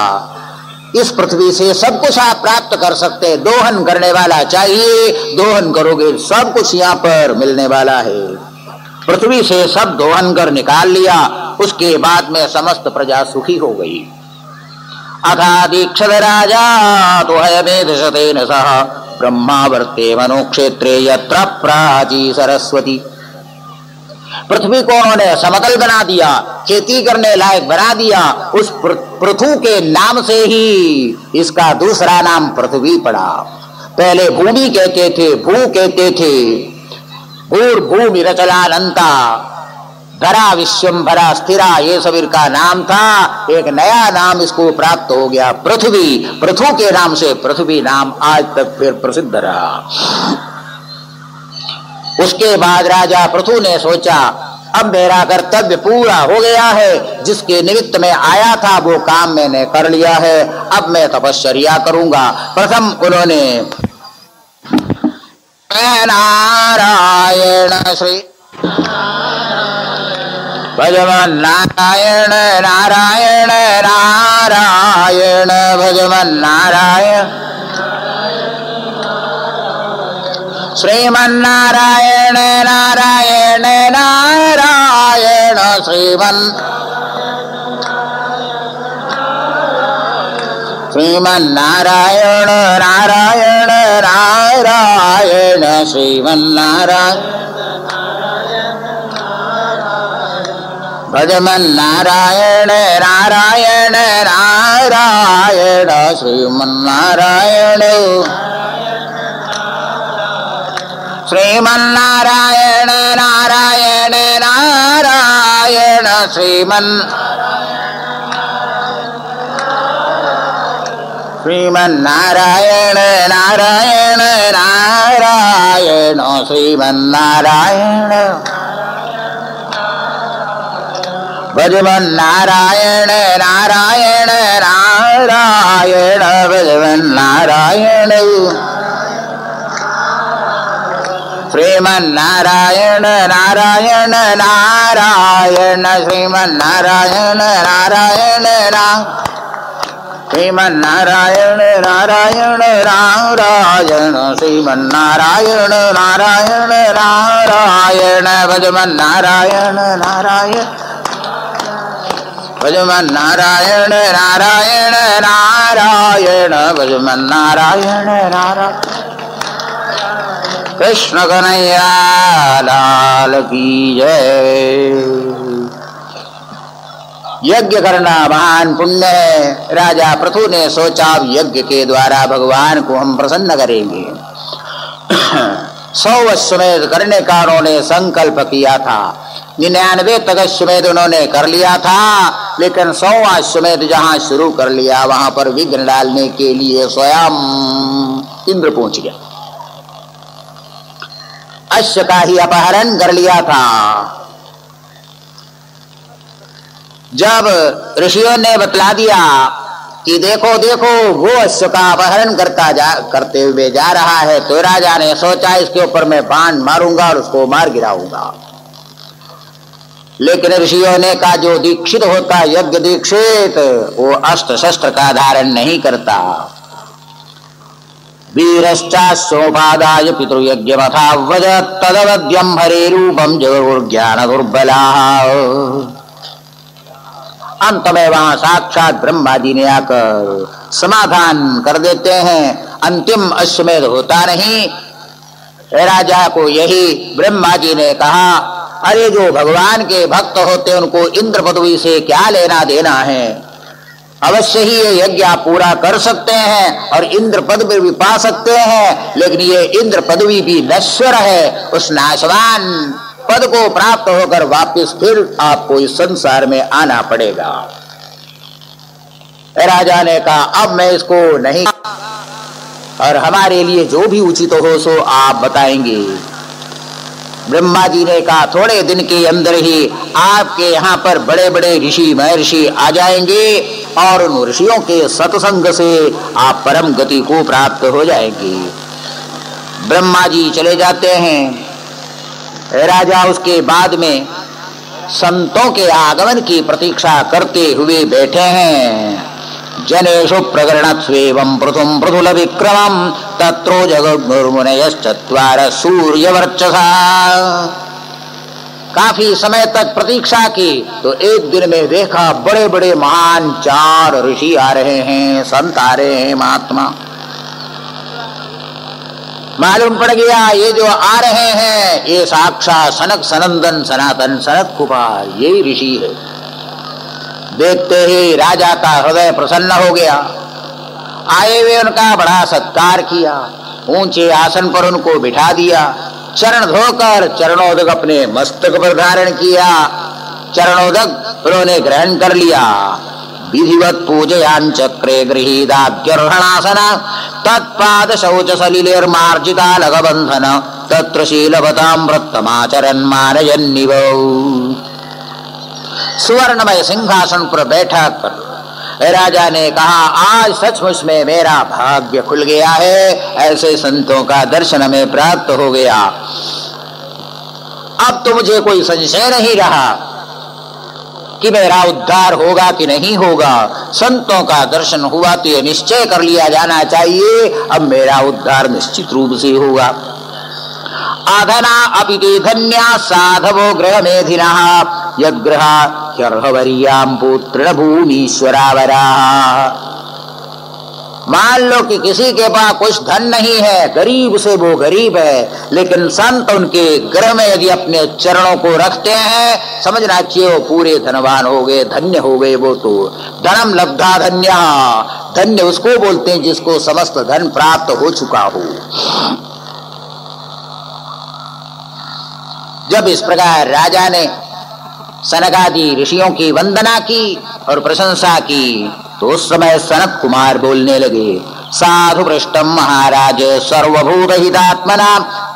इस पृथ्वी से सब कुछ आप प्राप्त कर सकते, दोहन करने वाला चाहिए, दोहन करोगे सब कुछ यहाँ पर मिलने वाला है। पृथ्वी से सब दोहन कर निकाल लिया, उसके बाद में समस्त प्रजा सुखी हो गई। अथा दीक्षित राजा तो हयमेधशतेन सह ब्रह्मावर्ते मनुक्षेत्रे यत्र प्राची सरस्वती। पृथ्वी को उन्होंने समतल बना दिया, खेती करने लायक बना दिया। उस पृथु के नाम से ही इसका दूसरा नाम पृथ्वी पड़ा। पहले भूमि कहते थे, भू कहते थे, भूर्भूमि रचलानंता, धरा विश्वम्भरा स्थिरा, ये सब इनका नाम था। एक नया नाम इसको प्राप्त हो गया, पृथ्वी। पृथु के नाम से पृथ्वी नाम आज तक फिर प्रसिद्ध रहा। उसके बाद राजा पृथु ने सोचा, अब मेरा कर्तव्य पूरा हो गया है, जिसके निमित्त में आया था वो काम मैंने कर लिया है, अब मैं तपश्चर्या करूंगा। प्रथम उन्होंने नारायण श्री भजमन नारायण नारायण नारायण भजमन नारायण श्रीमन्नारायण नारायण नारायण श्रीमन् श्रीमन्नारायण नारायण नारायण श्रीमन्नारायण भजमन्नारायण नारायण नारायण श्रीमन्नारायण श्रीमन्नारायण नारायण नारायण श्रीमन्नारायण नारायण नारायण श्रीमन्नारायण भजमन्नारायण नारायण नारायण भजमन्नारायण श्रीमन्नारायण नारायण नारायण श्रीमन्नारायण नारायण श्रीमन्नारायण नारायण नारायण श्रीमन्नारायण नारायण नारायण भजमन्नारायण नारायण भजमन्नारायण नारायण नारायण भजमन्नारायण नारायण कृष्ण कन्हैया लाल की जय। यज्ञ करना महान पुण्य है। राजा पृथु ने सोचा यज्ञ के द्वारा भगवान को हम प्रसन्न करेंगे। 100 अश्वमेध करने का उन्होंने संकल्प किया था। 99 तक अश्वमेध उन्होंने कर लिया था, लेकिन 100वां अश्वमेध जहां शुरू कर लिया वहां पर विघ्न डालने के लिए स्वयं इंद्र पहुंच गया। अश्व का ही अपहरण कर लिया था। जब ऋषियों ने बतला दिया कि देखो देखो वो अश्व का अपहरण करते हुए जा रहा है, तो राजा ने सोचा इसके ऊपर मैं बाण मारूंगा और उसको मार गिराऊंगा। लेकिन ऋषियों ने कहा जो दीक्षित होता यज्ञ दीक्षित वो अस्त्र शस्त्र का धारण नहीं करता। वीरश्चाश्वोपादाय पितृयज्ञमथा वजत् तदवद्यं हरे रूपम जगुर्ज्ञान दुर्बला। अंत में वहां साक्षात ब्रह्मा जी ने आकर समाधान कर देते हैं। अंतिम अश्वमेध होता नहीं। राजा को यही ब्रह्मा जी ने कहा, अरे जो भगवान के भक्त होते उनको इंद्र पदवी से क्या लेना देना है। अवश्य ही ये यज्ञ आप पूरा कर सकते हैं और इंद्र पद भी पा सकते हैं, लेकिन ये इंद्र पदवी भी नश्वर है। उस नाशवान पद को प्राप्त होकर वापस फिर आपको इस संसार में आना पड़ेगा। राजा ने कहा अब मैं इसको नहीं, और हमारे लिए जो भी उचित हो सो आप बताएंगे। ब्रह्मा जी ने कहा थोड़े दिन के अंदर ही आपके यहाँ पर बड़े बड़े ऋषि महर्षि आ जाएंगे और उन ऋषियों के सत्संग से आप परम गति को प्राप्त हो जाएंगे। ब्रह्मा जी चले जाते हैं। राजा उसके बाद में संतों के आगमन की प्रतीक्षा करते हुए बैठे हैं। जनेषु प्रगरणत्वेवं पृथुं पृथुल विक्रमं तत्रो जगद्गुरुमुनयश्चत्वार सूर्यवर्चसा। काफी समय तक प्रतीक्षा की तो एक दिन में देखा बड़े बड़े महान 4 ऋषि आ रहे हैं, संत आ रहे हैं, महात्मा। मालूम पड़ गया ये जो आ रहे हैं ये साक्षात सनक सनंदन सनातन सनत कुमार यही ऋषि है। देखते ही राजा का हृदय प्रसन्न हो गया। आए हुए उनका बड़ा सत्कार किया, ऊंचे आसन पर उनको बिठा दिया, चरण धोकर चरणोदक अपने मस्तक पर धारण किया। चरणोदक उन्होंने ग्रहण कर लिया। विधिवत पूजयान चक्रे गृहीदाग्यर्हणासन तत्पाद शौच सलिलेर्मार्जिता लगबंधन तत्र शीलवतां व्रतमाचरन् मानयन्निव। सुवर्णमय सिंहासन पर बैठा कर राजा ने कहा आज सचमुच में मेरा भाग्य खुल गया है, ऐसे संतों का दर्शन हमें प्राप्त हो गया। अब तो मुझे कोई संशय नहीं रहा कि मेरा उद्धार होगा कि नहीं होगा। संतों का दर्शन हुआ तो ये निश्चय कर लिया जाना चाहिए अब मेरा उद्धार निश्चित रूप से होगा। आधना अपि ते धन्या साधवो गृहमेधिनः यद्गृहा ह्यर्हवर्यां पुत्रेण भूमीश्वरावराः। मान लो कि किसी के पास कुछ धन नहीं है, गरीब से वो गरीब है, लेकिन संत उनके गृह में यदि अपने चरणों को रखते हैं, समझना चाहिए वो पूरे धनवान हो गए, धन्य हो गए। वो तो धनम लब्धा धन्य, धन्य उसको बोलते हैं जिसको समस्त धन प्राप्त हो चुका हो। जब इस प्रकार राजा ने सनकादि ऋषियों की वंदना की और प्रशंसा की, तो उस समय सनत कुमार बोलने लगे, साधु पृष्ठम महाराज सर्वभूत हितात्मना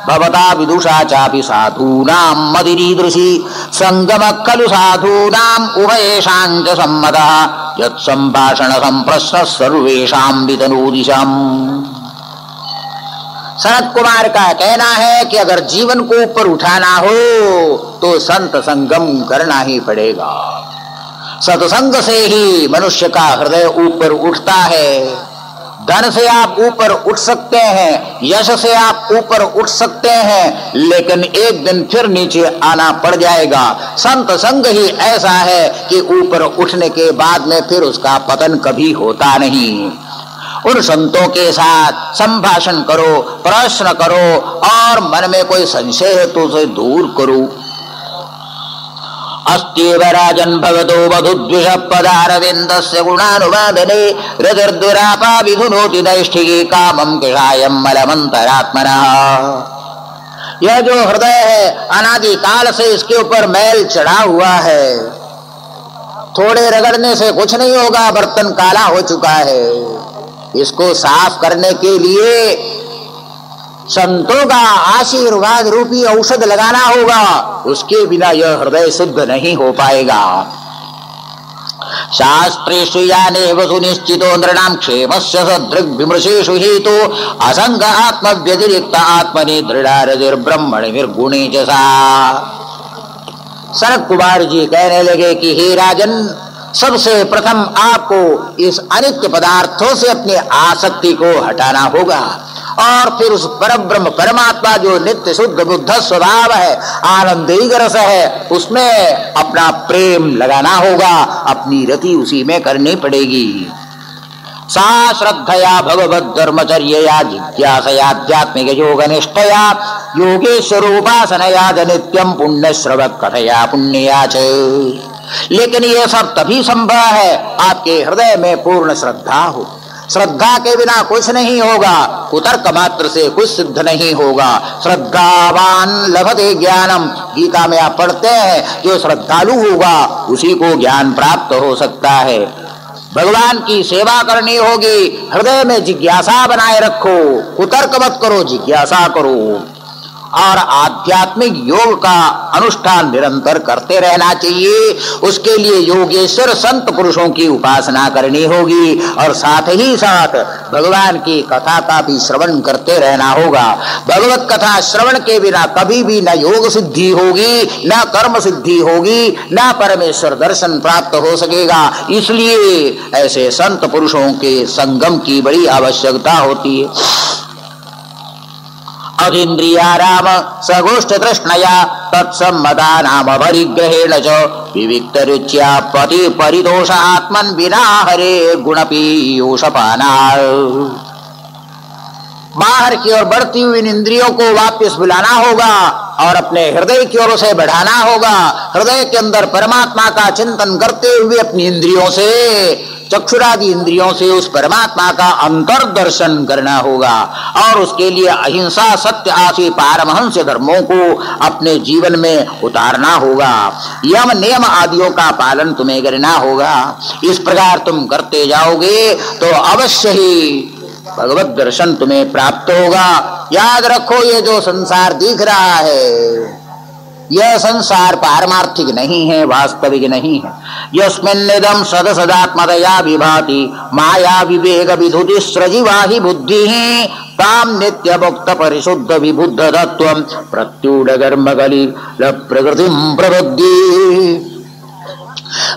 भवता विदुषा चापि साधूनां मदिरीदृशी संगम खलु साधूनां उभयेषां च सम्मतः यत् संभाषण संप्रश्न सर्वेषां वितनोदिशम्। सनत कुमार का कहना है कि अगर जीवन को ऊपर उठाना हो तो संत संगम करना ही पड़ेगा। सत्संग से ही मनुष्य का हृदय ऊपर उठता है। धन से आप ऊपर उठ सकते हैं, यश से आप ऊपर उठ सकते हैं, लेकिन एक दिन फिर नीचे आना पड़ जाएगा। संत संग ही ऐसा है कि ऊपर उठने के बाद में फिर उसका पतन कभी होता नहीं। उन संतों के साथ संभाषण करो, प्रश्न करो और मन में कोई संशय है तो उसे दूर करो। अस्त्येव राजन् भगतो वधुद्विष पदारविन्दस्य गुणानुवादने हृदिर्दुरापा विधुनोति नैष्ठिकी कामं कृषायं मलमन्तरात्मनः। यह जो हृदय है अनादि काल से इसके ऊपर मैल चढ़ा हुआ है, थोड़े रगड़ने से कुछ नहीं होगा, बर्तन काला हो चुका है। इसको साफ करने के लिए संतों का आशीर्वाद रूपी औषध लगाना होगा, उसके बिना यह हृदय शुद्ध नहीं हो पाएगा। शास्त्रेषु यानेव सुनिश्चितो नृणां क्षेमस्य सदृग्विमृशेषु हेतु असंग आत्मव्यतिरिक्त आत्मनि दृढ़ारतिर्ब्रह्मणि निर्गुणे च सा। सनत कुमार जी कहने लगे कि हे राजन, सबसे प्रथम आपको इस अनित्य पदार्थों से अपनी आसक्ति को हटाना होगा और फिर उस परब्रह्म परमात्मा जो नित्य शुद्ध बुद्ध स्वभाव है, आनंदिक रस है, उसमें अपना प्रेम लगाना होगा, अपनी रति उसी में करनी पड़ेगी। सा श्रद्धया भगवद्धर्मचर्यया जिज्ञासया आध्यात्मिक योग निष्ठया योगेश्वरोपासनया नित्यं पुण्यश्रवत् कथया पुण्यया च। लेकिन यह सब तभी संभव है आपके हृदय में पूर्ण श्रद्धा हो। श्रद्धा के बिना कुछ नहीं होगा, कुतर्क मात्र से कुछ सिद्ध नहीं होगा। श्रद्धावान लभते ज्ञानम, गीता में आप पढ़ते हैं, जो श्रद्धालु होगा उसी को ज्ञान प्राप्त हो सकता है। भगवान की सेवा करनी होगी, हृदय में जिज्ञासा बनाए रखो, कुतर्क मत करो, जिज्ञासा करो और आध्यात्मिक योग का अनुष्ठान निरंतर करते रहना चाहिए। उसके लिए योगेश्वर संत पुरुषों की उपासना करनी होगी और साथ ही साथ भगवान की कथा का भी श्रवण करते रहना होगा। भगवत कथा श्रवण के बिना कभी भी न योग सिद्धि होगी, न कर्म सिद्धि होगी, न परमेश्वर दर्शन प्राप्त हो सकेगा। इसलिए ऐसे संत पुरुषों के संगम की बड़ी आवश्यकता होती है। अधीन्द्रियाराम सगोष्ठ तृष्णया तत्सम्मता नाम परिग्रहेण च विविक्त रुच्या पति परितोष आत्मन विना हरे गुणपीयूषपाना। बाहर की ओर बढ़ती हुई इन इंद्रियों को वापस बुलाना होगा और अपने हृदय की ओर उसे बढ़ाना होगा। हृदय के अंदर परमात्मा का चिंतन करते हुए अपनी इंद्रियों से, चक्षुरादि इंद्रियों से उस परमात्मा का अंतर्दर्शन करना होगा और उसके लिए अहिंसा, सत्य आदि पारमहंस धर्मों को अपने जीवन में उतारना होगा। यम नियम आदियों का पालन तुम्हें करना होगा। इस प्रकार तुम करते जाओगे तो अवश्य ही भगवत दर्शन तुम्हें प्राप्त होगा। याद रखो, ये जो संसार दिख रहा है यह संसार पारमार्थिक नहीं है, वास्तविक नहीं है। यस्मिन्निदं सद सदात्मतया विभाति माया विवेक विधुति सृजिवाहि बुद्धि ताम नित्य मुक्त परिशुद्ध विबुद्ध तत्वं प्रत्यूढ़ कर्म कलिल प्रकृतिं प्रबुद्धि।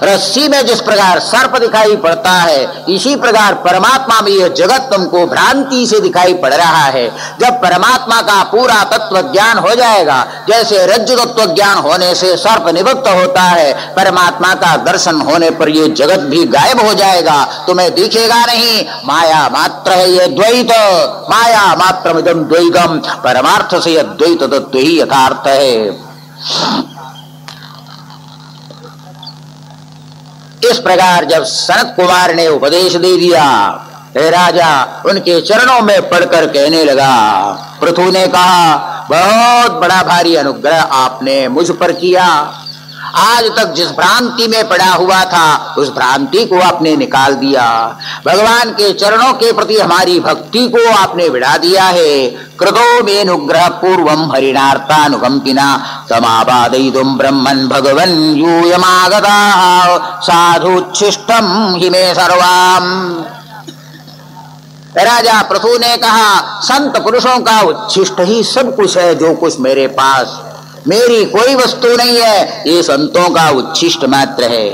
रस्सी में जिस प्रकार सर्प दिखाई पड़ता है, इसी प्रकार परमात्मा में यह जगत तुमको भ्रांति से दिखाई पड़ रहा है। जब परमात्मा का पूरा तत्व ज्ञान हो जाएगा, जैसे रज्जु तत्व ज्ञान होने से सर्प निवृत्त होता है, परमात्मा का दर्शन होने पर यह जगत भी गायब हो जाएगा, तुम्हें दिखेगा नहीं। माया मात्र है यह द्वैत, माया मात्र इदं द्वैतम, परमार्थ से यह द्वैत तत्व ही यथार्थ है। इस प्रकार जब सनत कुमार ने उपदेश दे दिया, हे राजा उनके चरणों में पड़कर कहने लगा। पृथु ने कहा, बहुत बड़ा भारी अनुग्रह आपने मुझ पर किया। आज तक जिस भ्रांति में पड़ा हुआ था, उस भ्रांति को आपने निकाल दिया। भगवान के चरणों के प्रति हमारी भक्ति को आपने बढ़ा दिया है। कृतो मेनुग्रह पूर्वम हरिणार्थानुकंपिना समापादयितुं ब्रह्मन् भगवन् यूयमागताः साधुच्छिष्टं हि मे सर्वाम्। राजा पृथु ने कहा, संत पुरुषों का उच्छिष्ट ही सब कुछ है, जो कुछ मेरे पास, मेरी कोई वस्तु नहीं है, ये संतों का उच्छिष्ट मात्र है।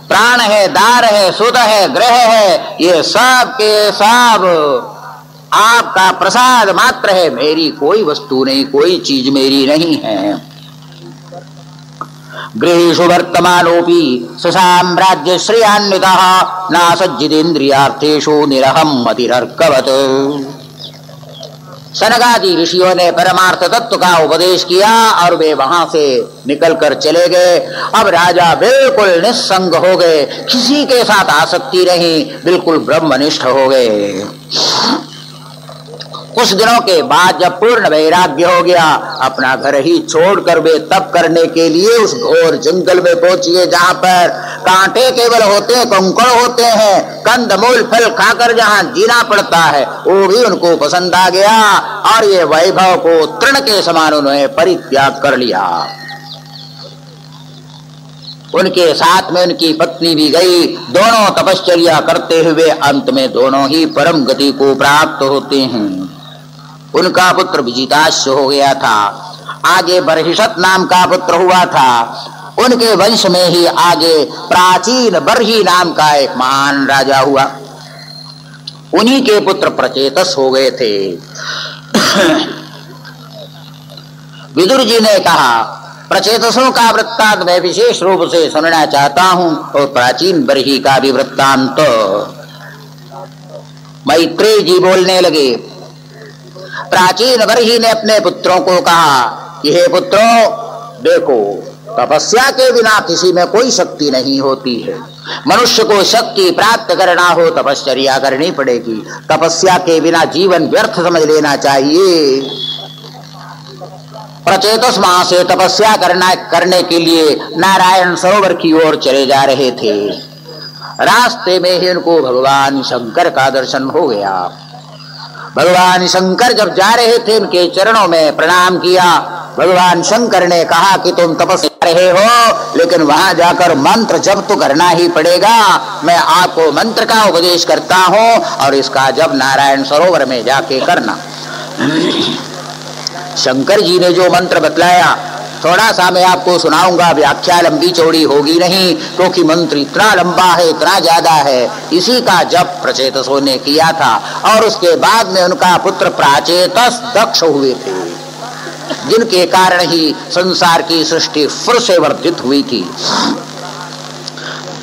प्राण है, दार है, सुध है, ग्रह है, ये सब के सब आपका प्रसाद मात्र है, मेरी कोई वस्तु नहीं, कोई चीज मेरी नहीं है। गृहेषु वर्तमानोपि ससाम्राज्य श्रेयान्वितः नासज्जितेन्द्रियार्थेषु निरहं मतिरर्कवत्। सनकादि ऋषियों ने परमार्थ तत्व का उपदेश किया और वे वहां से निकलकर चले गए। अब राजा बिल्कुल निस्संग हो गए, किसी के साथ आसक्ति नहीं, बिल्कुल ब्रह्मनिष्ठ हो गए। कुछ दिनों के बाद जब पूर्ण वैराग्य हो गया, अपना घर ही छोड़कर वे तप करने के लिए उस घोर जंगल में पहुंचे, जहां पर कांटे केवल होते हैं, कंकड़ होते हैं, कंदमूल फल खाकर जहां जीना पड़ता है, वो भी उनको पसंद आ गया और ये वैभव को तृण के समान उन्होंने परित्याग कर लिया। उनके साथ में उनकी पत्नी भी गई। दोनों तपश्चर्या करते हुए अंत में दोनों ही परम गति को प्राप्त होते हैं। उनका पुत्र विजिताश्व हो गया था, आगे बर्हिषत नाम का पुत्र हुआ था। उनके वंश में ही आगे प्राचीन बर्ही नाम का एक महान राजा हुआ। उन्हीं के पुत्र प्रचेतस हो गए थे। विदुर जी ने कहा, प्रचेतसों का वृत्तांत मैं विशेष रूप से सुनना चाहता हूं और प्राचीन बर्ही का भी वृत्तांत। मैत्रेय जी बोलने लगे। प्राचीन बर्ही ने अपने पुत्रों को कहा कि हे पुत्रों, देखो तपस्या के बिना किसी में कोई शक्ति नहीं होती है। मनुष्य को शक्ति प्राप्त करना हो तपश्चर्या करनी पड़ेगी। तपस्या के बिना जीवन व्यर्थ समझ लेना चाहिए। प्रचेतस वहां से तपस्या करने के लिए नारायण सरोवर की ओर चले जा रहे थे। रास्ते में ही उनको भगवान शंकर का दर्शन हो गया। भगवान शंकर जब जा रहे थे, उनके चरणों में प्रणाम किया। भगवान शंकर ने कहा कि तुम तपस्या कर रहे हो, लेकिन वहां जाकर मंत्र जप तो करना ही पड़ेगा। मैं आपको मंत्र का उपदेश करता हूं और इसका जप नारायण सरोवर में जाके करना। शंकर जी ने जो मंत्र बतलाया, थोड़ा सा मैं आपको सुनाऊंगा। व्याख्या लंबी चौड़ी होगी नहीं, क्योंकि मंत्र इतना लंबा है, इतना ज्यादा है। इसी का जप प्रचेतसों ने किया था और उसके बाद में उनका पुत्र प्राचेतस दक्ष हुए थे, जिनके कारण ही संसार की सृष्टि फिर से वर्धित हुई थी।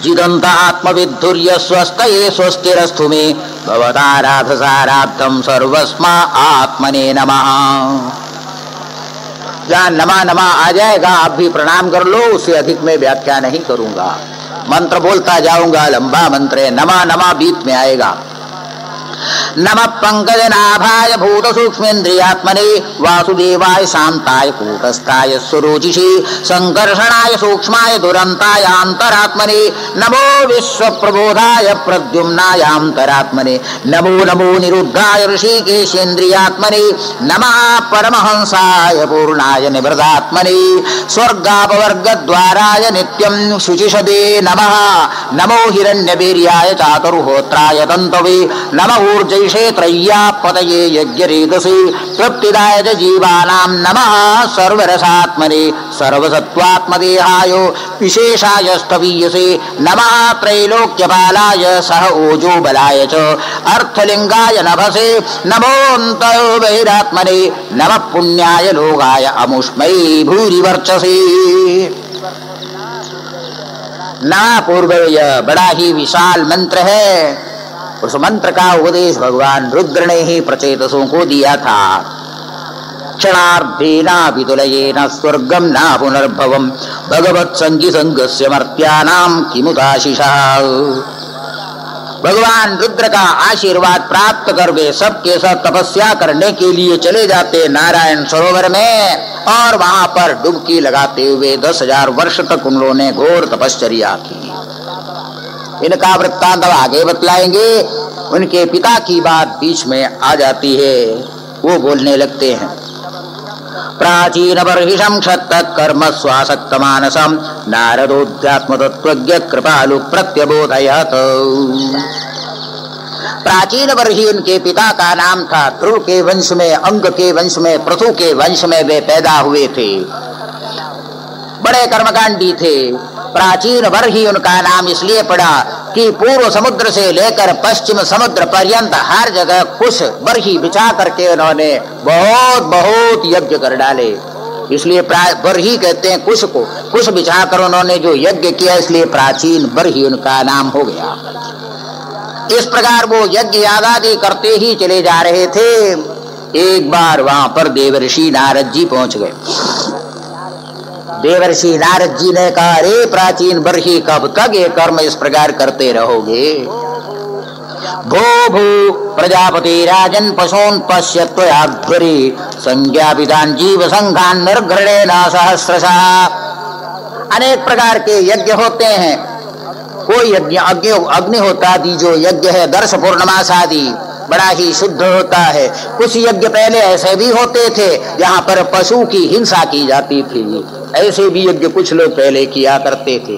जिदंत आत्मविद्धुर्य स्वस्थये स्वस्तिरस्तु मे भवताराधसाराब्धं सर्वस्मा आत्मने नमः। जहाँ नमा नमा आ जाएगा, आप भी प्रणाम कर लो, उससे अधिक मैं व्याख्या नहीं करूंगा। मंत्र बोलता जाऊंगा, लंबा मंत्र है, नमा नमा बीच में आएगा। नमः पंकजनाभाय भूत सूक्ष्मेन्द्रियात्मने वासुदेवाय शांताय कूटस्थाय सुरुचिषे संकर्षणाय सूक्ष्माय दुरंताय अंतरात्मने नमो विश्व प्रबोधाय प्रद्युम्नाय अंतरात्मने नमो नमो निरुद्धाय ऋषिकेशेन्द्रियात्मने नमः परमहंसाय पूर्णाय निवृदात्मने स्वर्गापवर्गद्वाराय नित्यं शुचिषदे नमः नमो हिरण्यवीर्याय चातुर्होत्राय तन्तवे नमः ऊर्जै ईशे त्रय्या पतये यज्ञरेतसे तृप्तिदाय जीवानां नमः सर्वरसात्मने सर्वसत्त्वात्मदेहाय विशेषाय स्तवीयसे नमः त्रैलोक्यपालाय सह ओजो बलाय च अर्थलिंगाय नभसे नमोऽन्तयो बहिरात्मने नमः पुण्याय लोकाय अमुष्मै भूरिवर्चसे। ना पूर्व यह बड़ा ही विशाल मंत्र है। उस मंत्र का उपदेश भगवान रुद्र ने ही प्रचेतसों को दिया था। क्षणार्धेना विदुलयेन स्वर्गम ना पुनर्भवम भगवत संगी संगस्य मर्त्यानां किमुताशिषा। भगवान रुद्र का आशीर्वाद प्राप्त कर वे सबके सब तपस्या करने के लिए चले जाते नारायण सरोवर में, और वहां पर डुबकी लगाते हुए 10,000 वर्ष तक उन लोगों ने घोर तपश्चर्या की। इनका वृत्तांत आगे बतलाएंगे। उनके पिता की बात बीच में आ जाती है। वो बोलने लगते हैं, प्राचीन बर्हिषं क्षत्त कर्म स्वासक्त मानसम नारदोध्यात्म तत्वज्ञ कृपालु प्रत्यबोधयत। प्राचीन बर्हि उनके पिता का नाम था। ध्रुव के वंश में, अंग के वंश में, पृथु के वंश में वे पैदा हुए थे। बड़े कर्मकांडी थे। प्राचीन बर्हि उनका नाम इसलिए पड़ा कि पूर्व समुद्र से लेकर पश्चिम समुद्र पर्यंत हर जगह कुश बर्हि बिछा करके उन्होंने बहुत बहुत यज्ञ कर डाले। इसलिए बर्हि कहते हैं कुश को। कुश बिछाकर उन्होंने जो यज्ञ किया, इसलिए प्राचीन बर्हि उनका नाम हो गया। इस प्रकार वो यज्ञ यागादि करते ही चले जा रहे थे। एक बार वहां पर देवर्षि नारद जी पहुंच गए। देवर्षि नारद जी ने कहा, अरे प्राचीन बर्हि, कब तक ये कर्म इस प्रकार करते रहोगे? भो भू प्रजापति राजन पशून पश्यत्वयाध्वरि संज्ञापितान जीव संघान निर्घृणेन सहस्रशः। अनेक प्रकार के यज्ञ होते हैं। कोई यज्ञ अग्निहोत्रादि जो यज्ञ है, दर्श पूर्णमास आदि बड़ा ही शुद्ध होता है। कुछ यज्ञ पहले ऐसे भी होते थे जहाँ पर पशु की हिंसा की जाती थी। ऐसे भी यज्ञ कुछ लोग पहले किया करते थे।